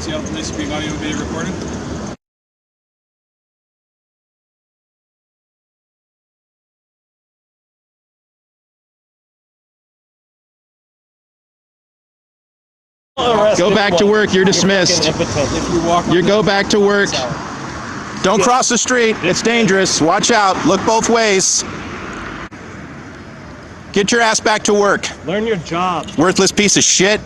Seattle Police being audio and video recorded. Go back to work. You're dismissed. You go back to work. Don't cross the street. It's dangerous. Watch out. Look both ways. Get your ass back to work. Learn your job. Worthless piece of shit.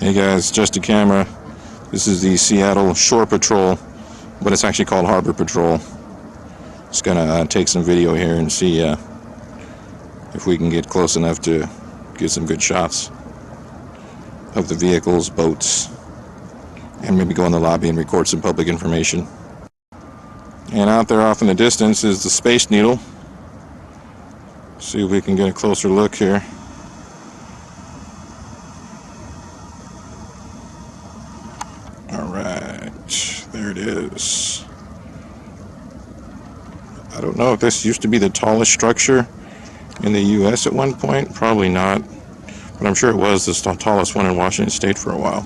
Hey guys, just a camera. This is the Seattle Shore Patrol, but it's actually called Harbor Patrol. Just gonna take some video here and see if we can get close enough to get some good shots of the vehicles, boats, and maybe go in the lobby and record some public information. And out there off in the distance is the Space Needle. See if we can get a closer look here. There it is. I don't know if this used to be the tallest structure in the U.S. at one point. Probably not. But I'm sure it was the tallest one in Washington State for a while.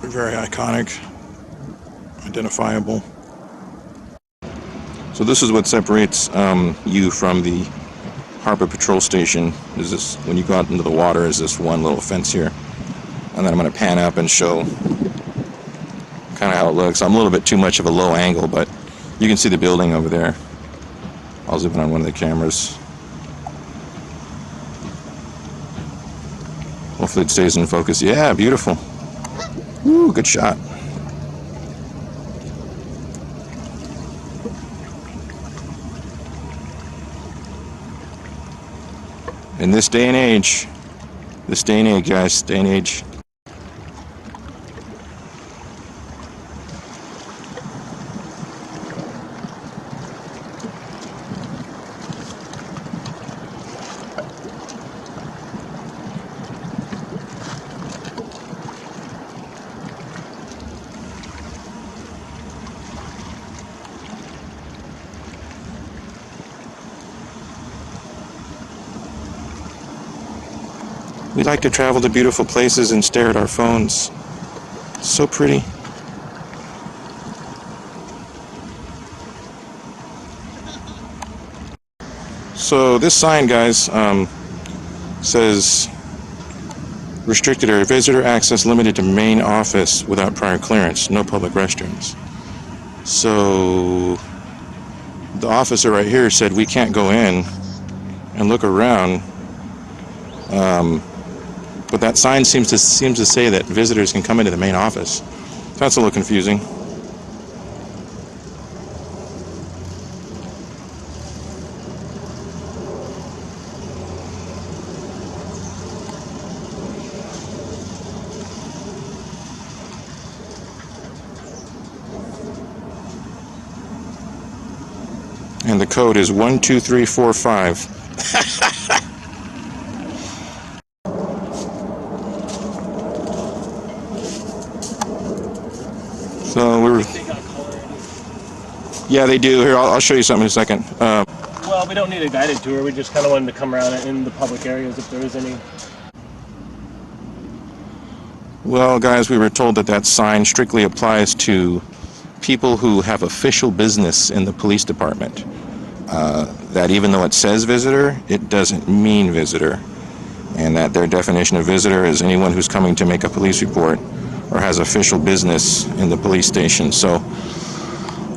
Very iconic. Identifiable. So this is what separates you from the Harbor Patrol Station. Is this, when you go out into the water, is this one little fence here. And then I'm going to pan up and show kind of how it looks. I'm a little bit too much of a low angle, but you can see the building over there. I'll zoom in on one of the cameras. Hopefully it stays in focus. Yeah, beautiful. Ooh, good shot. In this day and age, guys, day and age. We like to travel to beautiful places and stare at our phones. So pretty. So this sign, guys, says restricted area, visitor access limited to main office without prior clearance, no public restrooms. So the officer right here said we can't go in and look around. But that sign seems to say that visitors can come into the main office. That's a little confusing. And the code is 12345. So we're... Yeah, they do. Here, I'll show you something in a second. Well, we don't need a guided tour. We just kind of wanted to come around in the public areas if there is any. Well, guys, we were told that that sign strictly applies to people who have official business in the police department. That even though it says visitor, it doesn't mean visitor. And that their definition of visitor is anyone who's coming to make a police report or has official business in the police station. So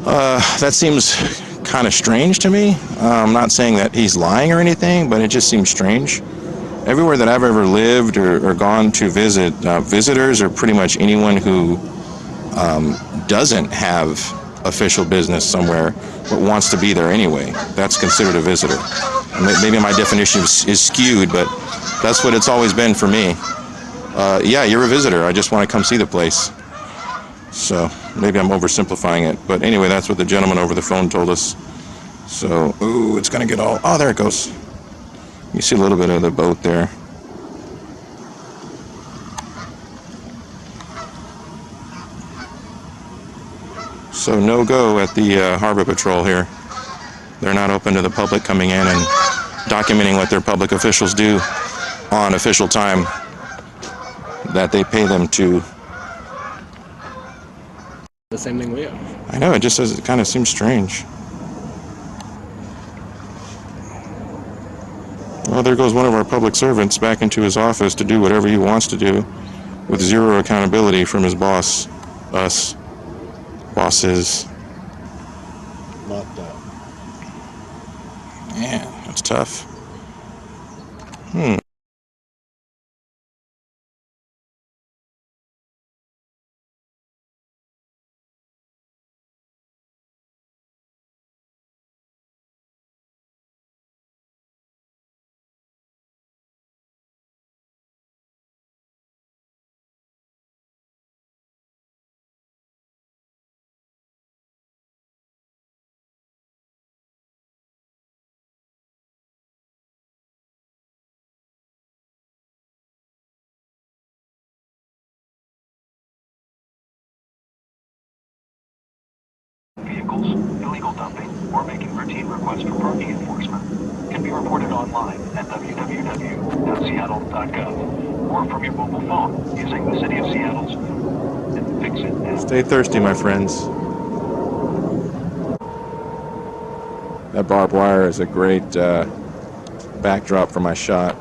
That seems kind of strange to me. I'm not saying that he's lying or anything, but it just seems strange. Everywhere that I've ever lived or gone to visit, visitors are pretty much anyone who doesn't have official business somewhere but wants to be there anyway. That's considered a visitor. Maybe my definition is skewed, but that's what it's always been for me. Yeah, you're a visitor. I just want to come see the place. So maybe I'm oversimplifying it. But anyway, that's what the gentleman over the phone told us. So, ooh, it's going to get all... Oh, there it goes. You see a little bit of the boat there. So no go at the Harbor Patrol here. They're not open to the public coming in and documenting what their public officials do on official time that they pay them to. The same thing we have. I know, it just says, it kind of seems strange. Well, there goes one of our public servants back into his office to do whatever he wants to do with zero accountability from his boss, us, bosses. Locked up. Man, that's tough. Vehicles, illegal dumping, or making routine requests for parking enforcement can be reported online at www.seattle.gov or from your mobile phone using the City of Seattle's Fix It app. Stay thirsty, my friends. That barbed wire is a great backdrop for my shot.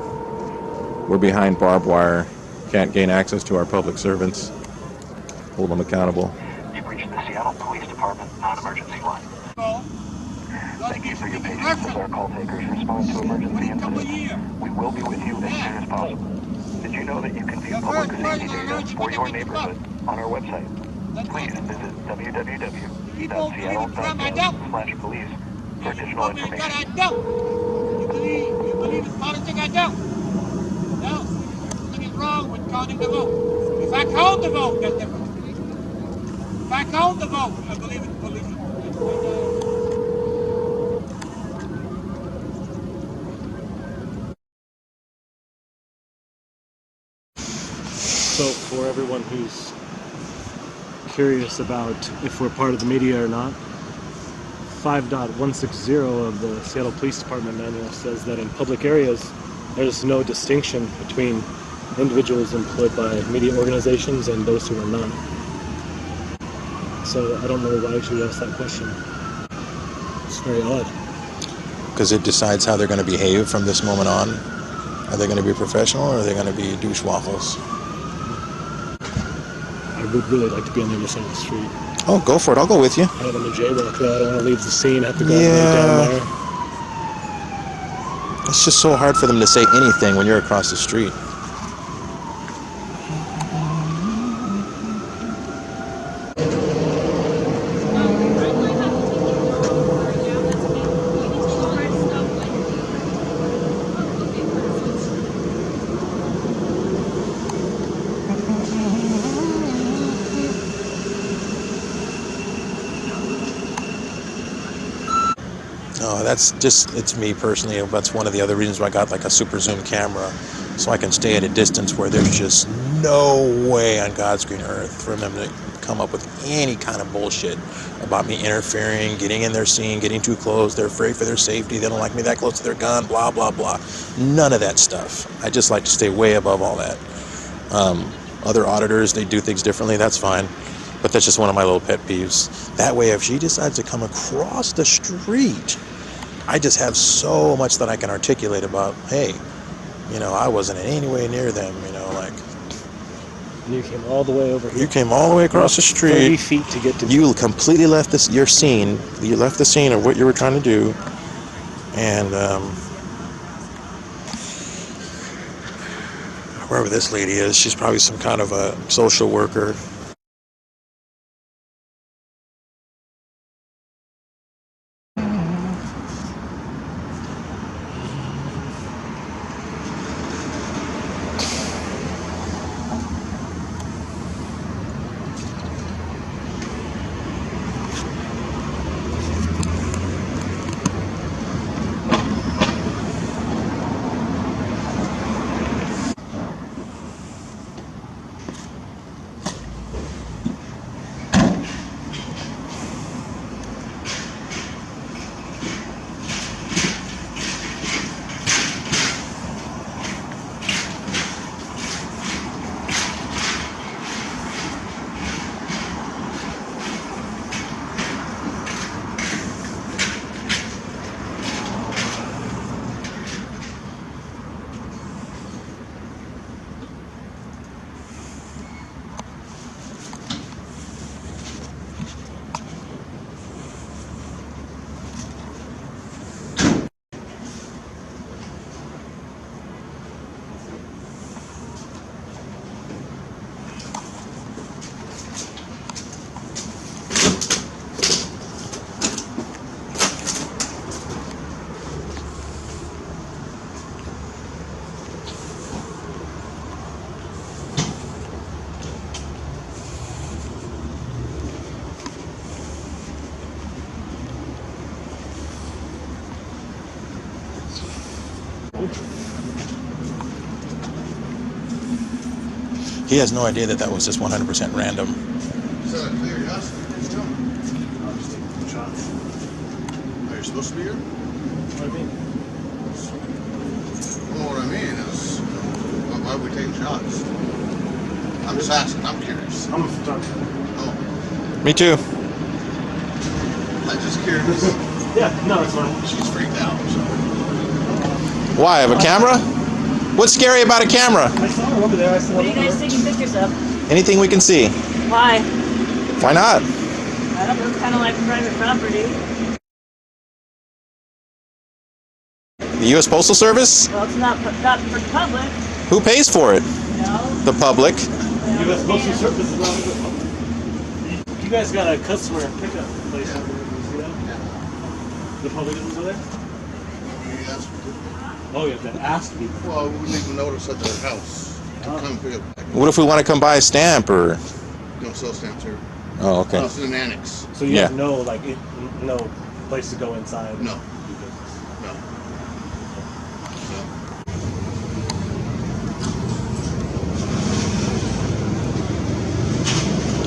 We're behind barbed wire. Can't gain access to our public servants. Hold them accountable. You've reached the Seattle Police Department non-emergency line. Thank you for your patience as our call takers respond to emergency incidents. We will be with you as soon as possible. Did you know that you can view public safety data for your neighborhood on our website? Please visit www.seattle.gov/police for additional information. I don't. You believe it's politics? I don't. No. Something is wrong with counting the vote. If I count the vote, that's different. If I count the vote, I believe it's political. So for everyone who's curious about if we're part of the media or not, 5.160 of the Seattle Police Department manual says that in public areas there's no distinction between individuals employed by media organizations and those who are not. So I don't know why you should ask that question. It's very odd. Because it decides how they're going to behave from this moment on. Are they going to be professional or are they going to be douche waffles? I would really like to be on the other side of the street. Oh, go for it. I'll go with you. I don't want to jaywalk though. I don't want to leave the scene, have to go Yeah. down there. It's just so hard for them to say anything when you're across the street. No, that's just, it's me personally. That's one of the other reasons why I got like a super zoom camera, so I can stay at a distance where there's just no way on God's green earth for them to come up with any kind of bullshit about me interfering, getting in their scene, getting too close. They're afraid for their safety. They don't like me that close to their gun, blah, blah, blah. None of that stuff. I just like to stay way above all that. Other auditors, they do things differently. That's fine. But that's just one of my little pet peeves. That way, if she decides to come across the street, I just have so much that I can articulate about, hey, you know, I wasn't in any way near them, you know, like, And you came all the way over here. You came all the way across the 30 street. feet to get to You completely left your scene. You left the scene of what you were trying to do. And wherever this lady is, she's probably some kind of a social worker. He has no idea that was just 100% random. Is that a clear yes? Are you supposed to be here? What do you mean? Well, what I mean is, why are we taking shots? I'm just asking. I'm curious. I'm a photographer. Oh, Me too. I'm just curious. Yeah, no, it's fine. She's freaked out. So. Why? I have a camera? What's scary about a camera? I saw her over there. I saw What are you guys taking pictures of? Anything we can see. Why? Why not? I don't know, it's kind of like private property. The U.S. Postal Service? Well, it's not for the public, Who pays for it? you know? The public. U.S. Postal Service is not the public. You guys got a customer pickup place over there. You see that? Yeah. The public is over there? We asked her to. Oh, yeah, that asked people. Well, we leave a notice at their house to come pick up. What if we want to come buy a stamp or? Don't sell stamps here. Oh, okay. It's an annex. So you Yeah. have no place to go inside? No. Do business. No. No.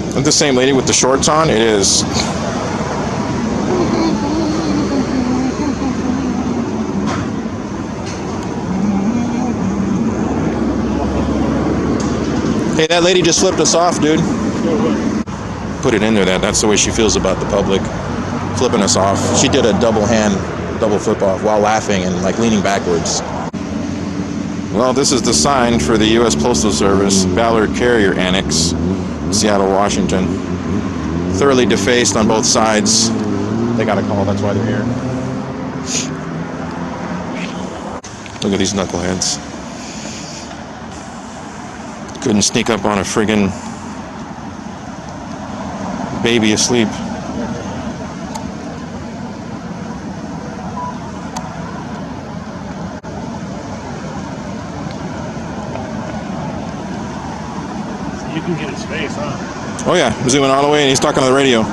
Isn't the same lady with the shorts on? It is. Hey, that lady just flipped us off, dude. Put it in there. That's the way she feels about the public. Flipping us off. She did a double flip off while laughing and like leaning backwards. Well, this is the sign for the U.S. Postal Service, Ballard Carrier Annex, Seattle, Washington. Thoroughly defaced on both sides. They got a call, that's why they're here. Look at these knuckleheads. Couldn't sneak up on a friggin' baby asleep. You can get his face, huh? Oh yeah, I'm zooming all the way and he's talking on the radio. Look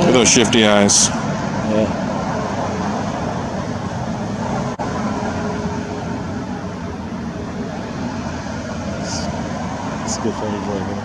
at those shifty eyes. Yeah. It's good footage right here.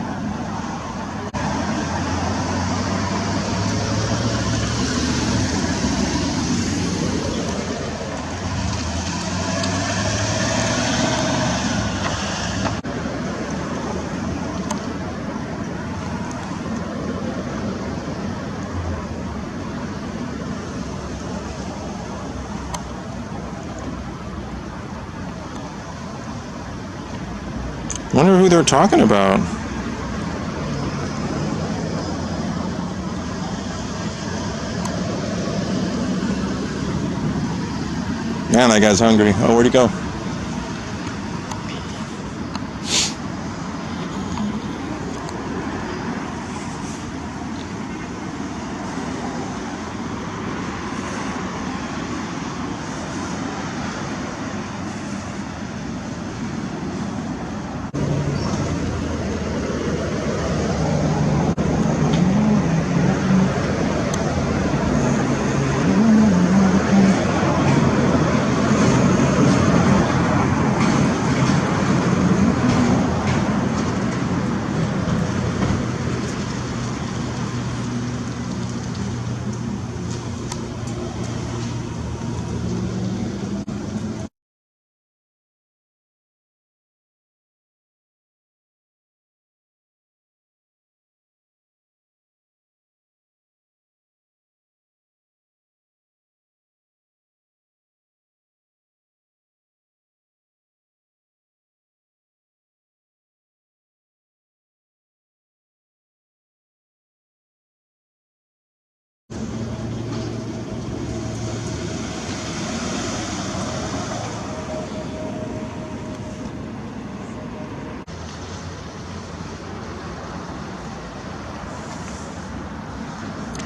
Wonder who they're talking about. Man, that guy's hungry. Oh, where'd he go?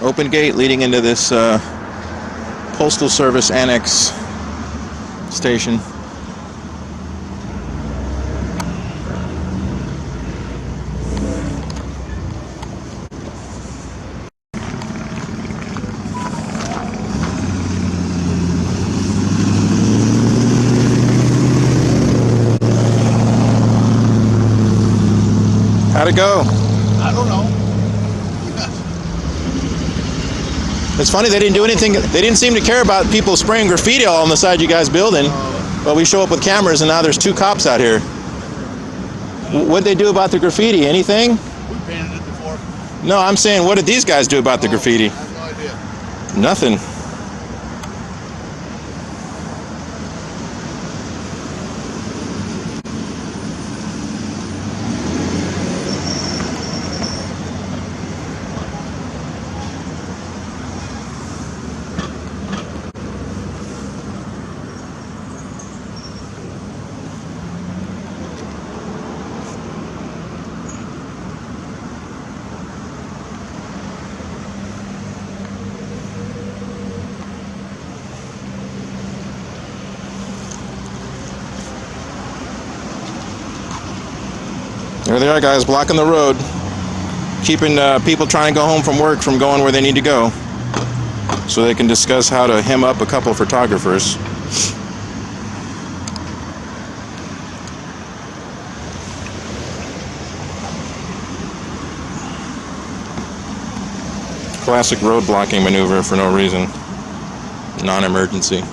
Open gate leading into this Postal Service Annex station. How'd it go? I don't know. It's funny, they didn't do anything. They didn't seem to care about people spraying graffiti all on the side of you guys' building. But we show up with cameras and now there's 2 cops out here. What'd they do about the graffiti? Anything? We painted it before. No, I'm saying, what did these guys do about the graffiti? I have no idea. Nothing. There they are, guys, blocking the road, keeping people trying to go home from work from going where they need to go, so they can discuss how to hem up a couple photographers. Classic road blocking maneuver for no reason. Non-emergency.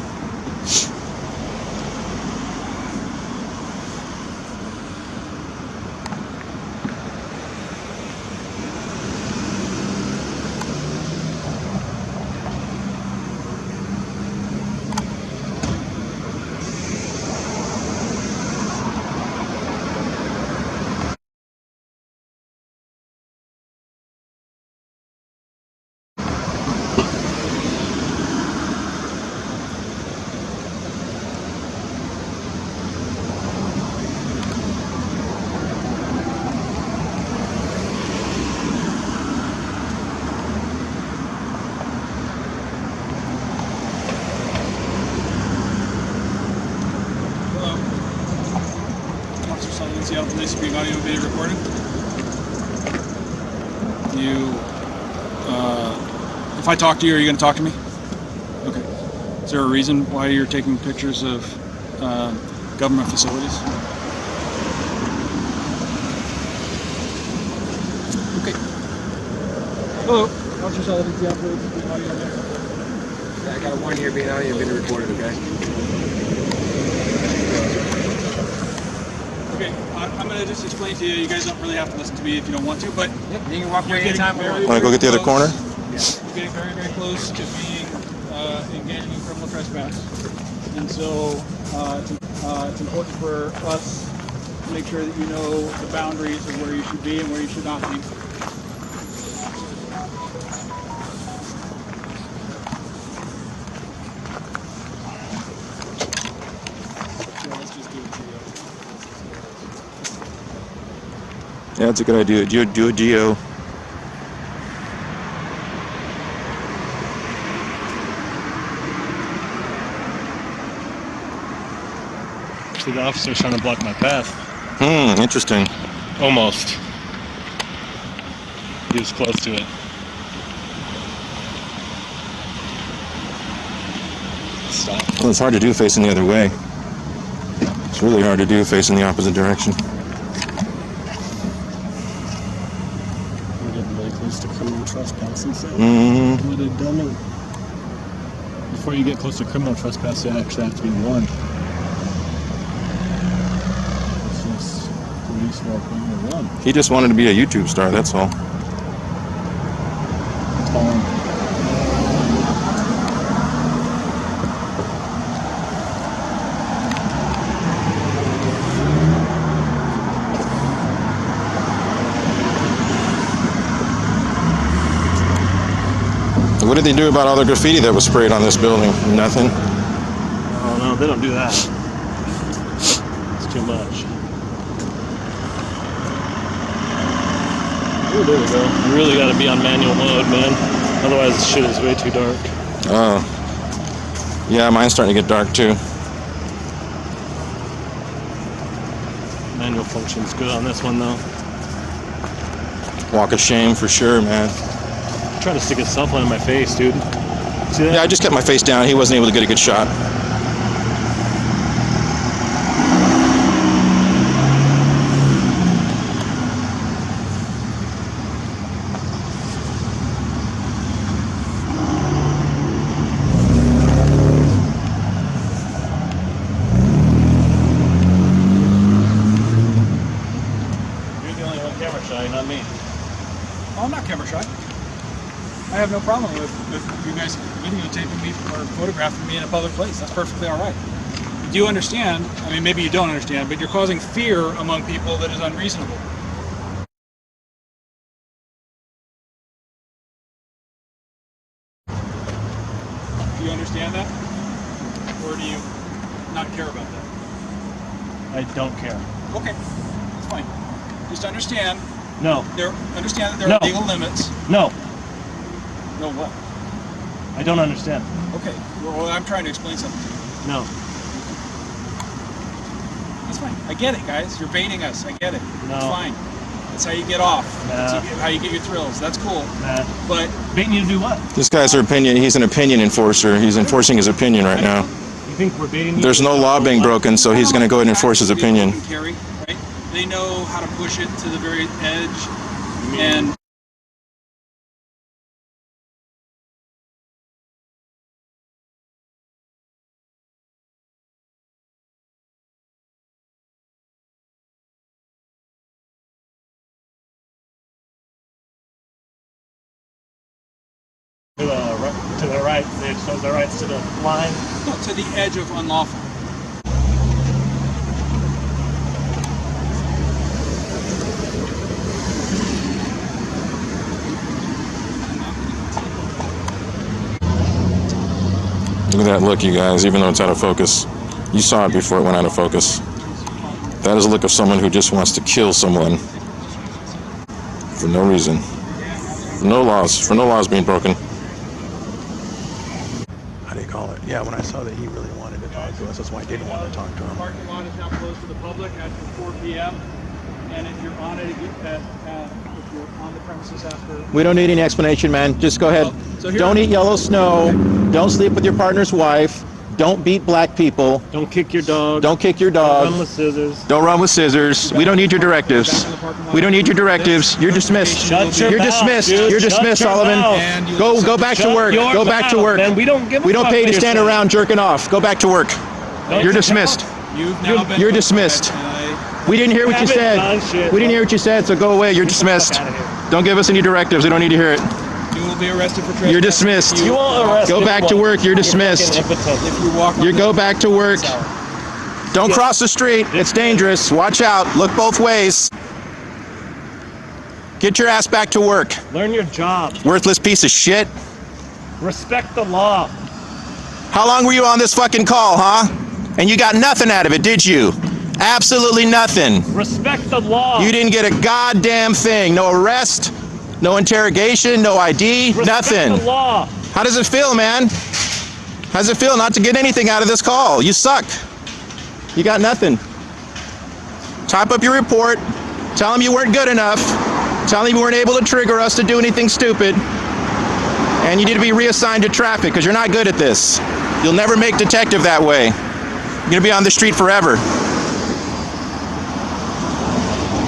Seattle Police being audio video recorded. If I talk to you, are you going to talk to me? Okay. Is there a reason why you're taking pictures of government facilities? Okay. Hello. Officer Sullivan, Seattle Police being audio video. Yeah, I got a 1 year being audio video recorded, okay? Okay, I'm going to just explain to you. You guys don't really have to listen to me if you don't want to, but Yep, you can walk you're away getting anytime. very, Want to go get the other corner? You're getting very, very close to being engaging in criminal trespass. And so it's important for us to make sure that you know the boundaries of where you should be and where you should not be. So let's just do a trio. Yeah, that's a good idea. Do a geo. See, the officer's trying to block my path. Interesting. Almost. He was close to it. Stop. Well, it's hard to do facing the other way. It's really hard to do facing the opposite direction. We're getting really close to criminal trespassing. So Mm-hmm. what they've done. Before you get close to criminal trespass, you actually have to be warned. It's just police walking or run. He just wanted to be a YouTube star, that's all. What did they do about all the graffiti that was sprayed on this building? Nothing? Oh no, they don't do that. It's too much. Oh, there we go. You really gotta be on manual mode, man. Otherwise this shit is way too dark. Oh. Yeah, mine's starting to get dark too. Manual function's good on this one though. Walk of shame for sure, man. Trying to stick a cell phone in my face, dude. See that? Yeah, I just kept my face down. He wasn't able to get a good shot. You're the only one camera shy, not me. Oh, I'm not camera shy. I have no problem with you guys videotaping me or photographing me in a public place. That's perfectly all right. Do you understand? I mean, maybe you don't understand, but you're causing fear among people that is unreasonable. Do you understand that? Or do you not care about that? I don't care. Okay, that's fine. Just understand No. understand that there No. are legal limits. No. No what? I don't understand. Okay, well, I'm trying to explain something to you. No. That's fine. I get it, guys. You're baiting us. I get it. No. It's fine. That's how you get off. That's Nah. how you get your thrills. That's cool. Nah. But Baiting you to do what? This guy's he's an opinion enforcer. He's enforcing his opinion right now. You think we're baiting you? There's no law being broken, so he's going to go ahead and enforce his opinion. Open carry, right? They know how to push it to the very edge, and To the right. They show the rights to the line. no, to the edge of unlawful. Look at that look, you guys, even though it's out of focus. You saw it before it went out of focus. That is a look of someone who just wants to kill someone. For no reason. For no laws being broken. How do you call it? Yeah, when I saw that he really wanted to talk to us, that's why I didn't want to talk to The him. parking lot is now closed to the public after 4 p.m. And if you're on it, if you're on the premises after. We don't need any explanation, man. Just go ahead. So here- Don't eat yellow snow. Don't sleep with your partner's wife. Don't beat black people. Don't kick your dog. Don't kick your Run dog. with scissors. Don't run with scissors. We don't need your directives. We don't need your directives. You're dismissed. Shut your You're mouth, dismissed. dude. You're Shut dismissed, your Sullivan. mouth. And you'll Go accept back the to shot. work. Your Go back to mouth, work. man. We don't give a We don't fuck pay you what to you're stand saying. around jerking off. Go back to work. You're dismissed. You've now been You're notified dismissed. tonight. We didn't hear what you Haven't done said. shit. We didn't hear what you said, so go away. You're dismissed. Fuck outta here. Don't give us any directives. We don't need to hear it. You will be arrested for trespassing. You're dismissed. If You won't arrest Go back to anyone. work. You're dismissed. Fucking impotent. If you walk on You the go back to work. hour. Don't cross the street. It's dangerous. Watch out. Look both ways. Get your ass back to work. Learn your job. Worthless piece of shit. Respect the law. How long were you on this fucking call, huh? And you got nothing out of it, did you? Absolutely nothing. Respect the law. You didn't get a goddamn thing. No arrest, no interrogation, no ID, nothing. Respect the law. How does it feel, man? How does it feel not to get anything out of this call? You suck. You got nothing. Type up your report. Tell them you weren't good enough. Tell them you weren't able to trigger us to do anything stupid. And you need to be reassigned to traffic because you're not good at this. You'll never make detective that way. You're going to be on the street forever.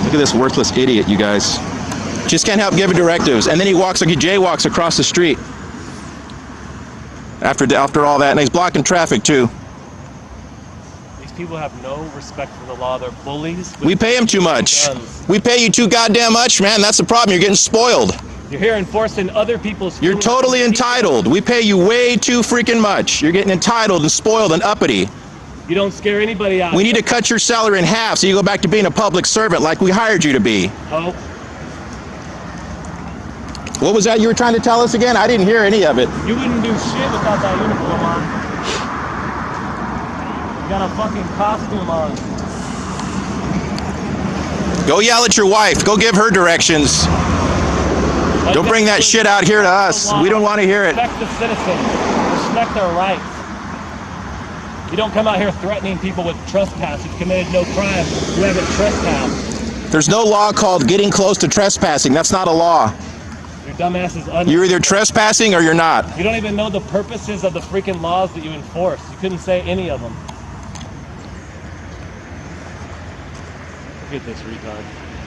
Look at this worthless idiot, you guys. Just can't help giving directives. And then he walks like he jaywalks across the street. After all that, and he's blocking traffic too. These people have no respect for the law. They're bullies. We pay him too much. Guns. We pay you too goddamn much, man. That's the problem. You're getting spoiled. You're here enforcing other people's. You're totally entitled. We pay you way too freaking much. You're getting entitled and spoiled and uppity. You don't scare anybody out. We need to cut your salary in half so you go back to being a public servant like we hired you to be. Oh. What was that you were trying to tell us again? I didn't hear any of it. You wouldn't do shit without that uniform on. You got a fucking costume on. Go yell at your wife. Go give her directions. Don't bring that shit out here to us. We don't want to hear it. Respect the citizens. Respect their rights. You don't come out here threatening people with trespass. You've committed no crime. You haven't trespassed. There's no law called getting close to trespassing. That's not a law. Your dumbass is You're either trespassing or you're not. You don't even know the purposes of the freaking laws that you enforce. You couldn't say any of them. Look at this retard.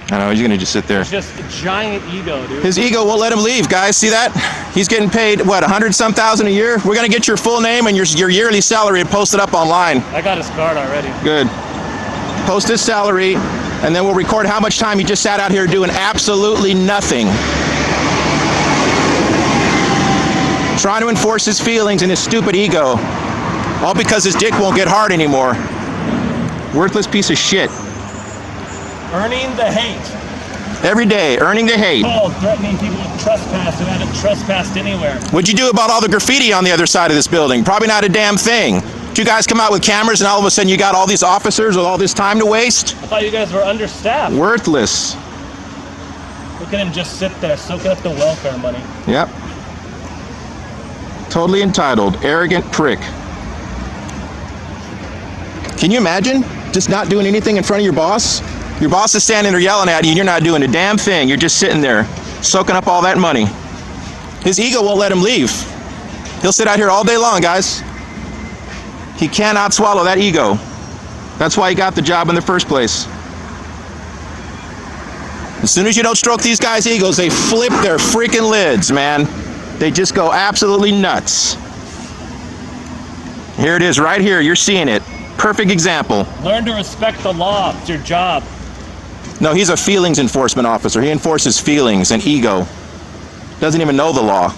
I know, he's gonna just sit there. It's just a giant ego, dude. His ego won't let him leave, guys. See that? He's getting paid, what, 100-some thousand a year? We're gonna get your full name and your yearly salary and post it up online. I got his card already. Good. Post his salary, and then we'll record how much time he just sat out here doing absolutely nothing. Trying to enforce his feelings and his stupid ego. All because his dick won't get hard anymore. Worthless piece of shit. Earning the hate. Every day, earning the hate. Oh, threatening people with trespass who haven't trespassed anywhere. What'd you do about all the graffiti on the other side of this building? Probably not a damn thing. Did you guys come out with cameras and all of a sudden you got all these officers with all this time to waste? I thought you guys were understaffed. Worthless. Look at him just sit there soaking up the welfare money. Yep. Totally entitled, arrogant prick. Can you imagine just not doing anything in front of your boss? Your boss is standing there yelling at you and you're not doing a damn thing. You're just sitting there soaking up all that money. His ego won't let him leave. He'll sit out here all day long, guys. He cannot swallow that ego. That's why he got the job in the first place. As soon as you don't stroke these guys' egos, they flip their freaking lids, man. They just go absolutely nuts. Here it is right here. You're seeing it. Perfect example. Learn to respect the law. It's your job. No, he's a feelings enforcement officer. He enforces feelings and ego. Doesn't even know the law.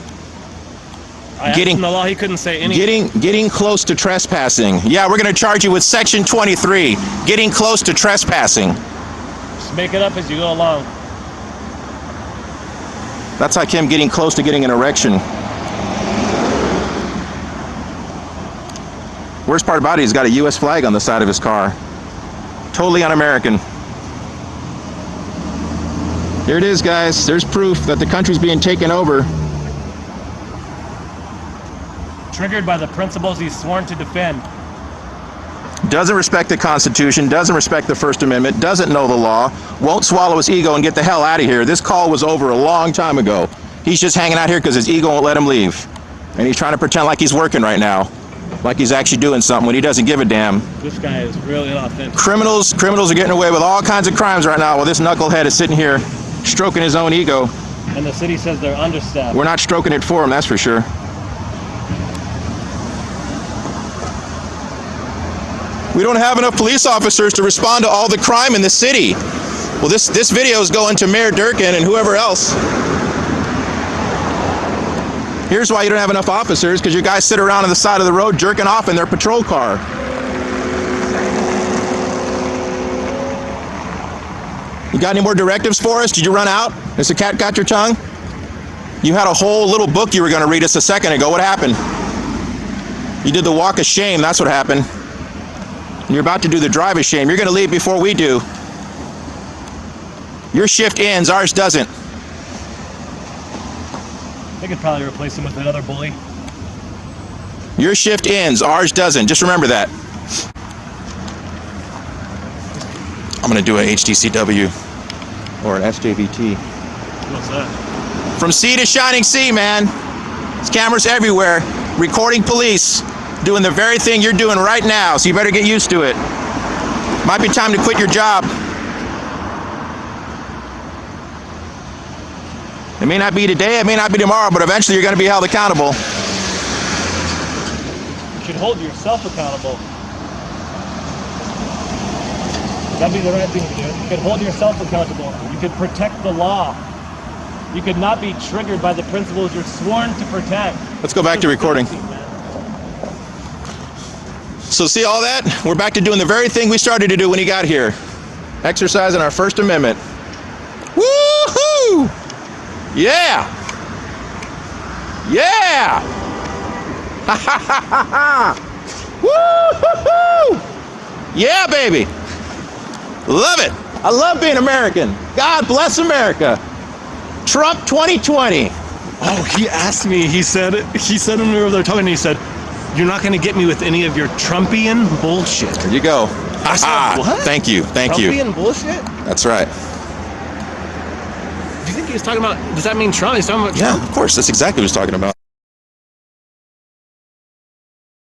I asked him the law, he couldn't say anything. Getting close to trespassing. Yeah, we're going to charge you with Section 23. Getting close to trespassing. Just make it up as you go along. That's like him getting close to getting an erection. Worst part about it, he's got a U.S. flag on the side of his car. Totally un-American. Here it is, guys. There's proof that the country's being taken over. Triggered by the principles he's sworn to defend. Doesn't respect the Constitution, doesn't respect the First Amendment, doesn't know the law, won't swallow his ego and get the hell out of here. This call was over a long time ago. He's just hanging out here because his ego won't let him leave. And he's trying to pretend like he's working right now. Like he's actually doing something when he doesn't give a damn. This guy is really authentic. Criminals are getting away with all kinds of crimes right now while this knucklehead is sitting here stroking his own ego. And the city says they're understaffed. We're not stroking it for him, that's for sure. We don't have enough police officers to respond to all the crime in the city. Well, this video is going to Mayor Durkin and whoever else. Here's why you don't have enough officers, because you guys sit around on the side of the road jerking off in their patrol car. You got any more directives for us? Did you run out? Has the cat got your tongue? You had a whole little book you were going to read us a second ago. What happened? You did the walk of shame. That's what happened. You're about to do the drive of shame. You're going to leave before we do. Your shift ends. Ours doesn't. They could probably replace him with another bully. Your shift ends. Ours doesn't. Just remember that. I'm going to do a HDCW or an SJVT. What's that? From sea to shining sea, man. There's cameras everywhere. Recording police. Doing the very thing you're doing right now. So you better get used to it. Might be time to quit your job. It may not be today, it may not be tomorrow, but eventually you're going to be held accountable. You should hold yourself accountable. That'd be the right thing to do. You could hold yourself accountable. You could protect the law. You could not be triggered by the principles you're sworn to protect. Let's go back to recording. So see all that? We're back to doing the very thing we started to do when he got here. Exercising our First Amendment. Woo-hoo! Yeah! Yeah! Ha ha ha ha ha! Woo-hoo-hoo! Yeah, baby! Love it! I love being American. God bless America. Trump 2020. Oh, he asked me, he said when we were there talking, he said, "You're not going to get me with any of your Trumpian bullshit." There you go. I said, what? Thank you, thank you. Trumpian bullshit? That's right. Do you think he was talking about, does that mean Trump? He's talking about Trump? Yeah, of course, that's exactly what he's talking about.